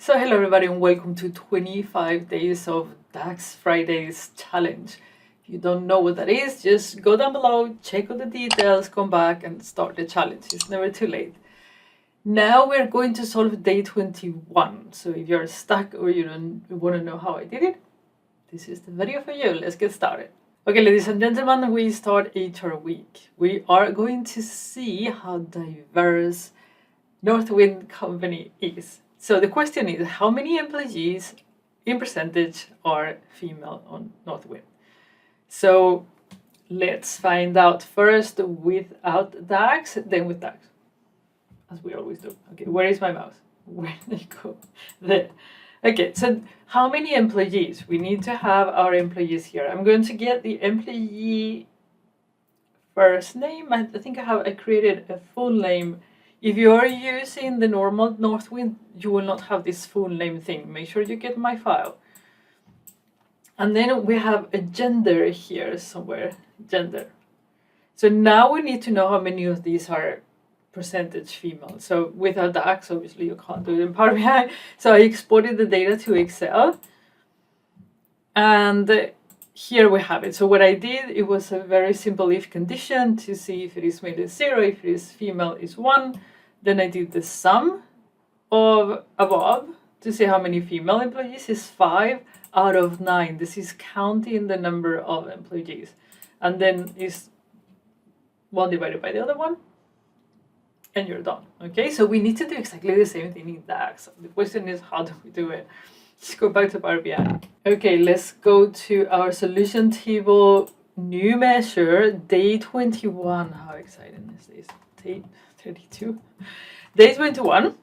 So hello everybody and welcome to 25 Days of DAX Fridays challenge. If you don't know what that is, just go down below, check out the details, come back and start the challenge. It's never too late. Now we're going to solve day 21. So if you're stuck or you don't want to know how I did it, this is the video for you. Let's get started. Okay, ladies and gentlemen, we start HR week. We are going to see how diverse Northwind company is. So the question is, how many employees in percentage are female on Northwind? So let's find out first without DAX, then with DAX, as we always do. Okay, where is my mouse? Where did it go? There. Okay, so how many employees? We need to have our employees here. I'm going to get the employee first name. I think I created a full name. If you are using the normal Northwind, you will not have this full name thing. Make sure you get my file. And then we have a gender here somewhere, gender. So now we need to know how many of these are percentage female. So without the DAX, obviously you can't do it in Power BI. So I exported the data to Excel. And here we have it. So what I did, it was a very simple if condition to see if it is male is 0, if it is female is 1. Then I did the sum of above to see how many female employees is 5 out of 9. This is counting the number of employees. And then is 1 divided by the other one. And you're done. Okay, so we need to do exactly the same thing in DAX. The question is, how do we do it? Let's go back to Power BI. Okay, let's go to our solution table, new measure, day 21. How exciting is this? Day 32. Day 21.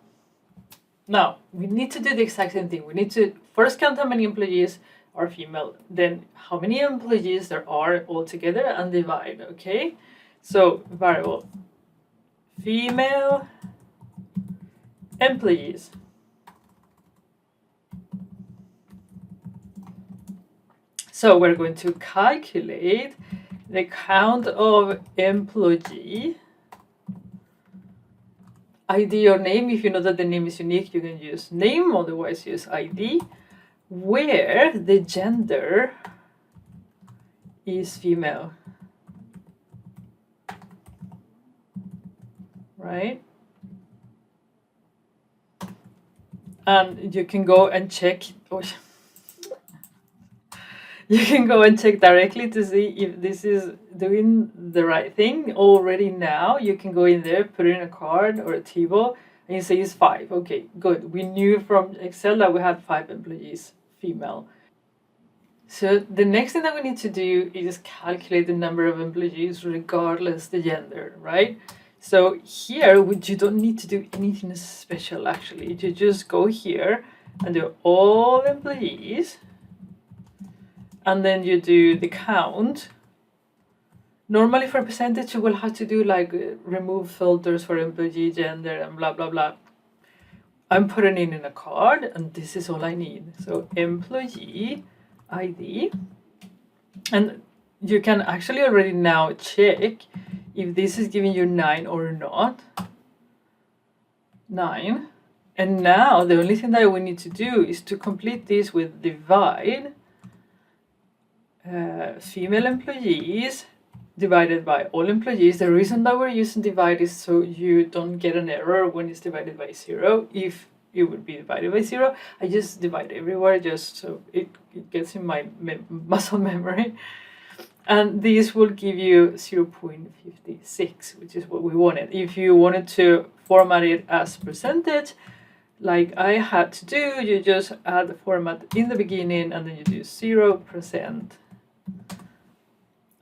Now, we need to do the exact same thing. We need to first count how many employees are female, then how many employees there are altogether and divide, okay? So, variable, female employees. So we're going to calculate the count of employee, ID or name. If you know that the name is unique, you can use name, otherwise use ID, where the gender is female. Right? And you can go and check. You can go and check directly to see if this is doing the right thing already now. You can go in there, put in a card or a table, and you say it's 5. Okay, good. We knew from Excel that we had 5 employees, female. So the next thing that we need to do is calculate the number of employees regardless the gender, right? So here, you don't need to do anything special actually. You just go here and do all employees. And then you do the count. Normally for percentage, you will have to do like remove filters for employee gender and blah, blah, blah. I'm putting it in a card and this is all I need. So employee ID. And you can actually already now check if this is giving you 9 or not. 9. And now the only thing that we need to do is to complete this with divide. Female employees divided by all employees. The reason that we're using divide is so you don't get an error when it's divided by 0. If it would be divided by 0, I just divide everywhere just so it gets in my muscle memory. And this will give you 0.56, which is what we wanted. If you wanted to format it as percentage, like I had to do, you just add the format in the beginning and then you do 0%.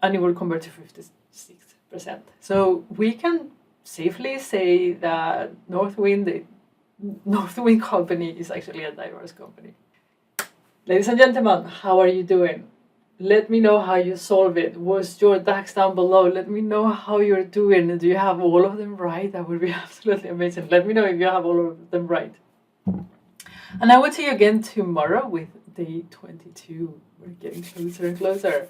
And it will convert to 56%. So we can safely say that Northwind company is actually a diverse company. Ladies and gentlemen, how are you doing? Let me know how you solve it. What's your DAX down below? Let me know how you're doing. Do you have all of them right? That would be absolutely amazing. Let me know if you have all of them right. And I will see you again tomorrow with day 22. We're getting closer and closer.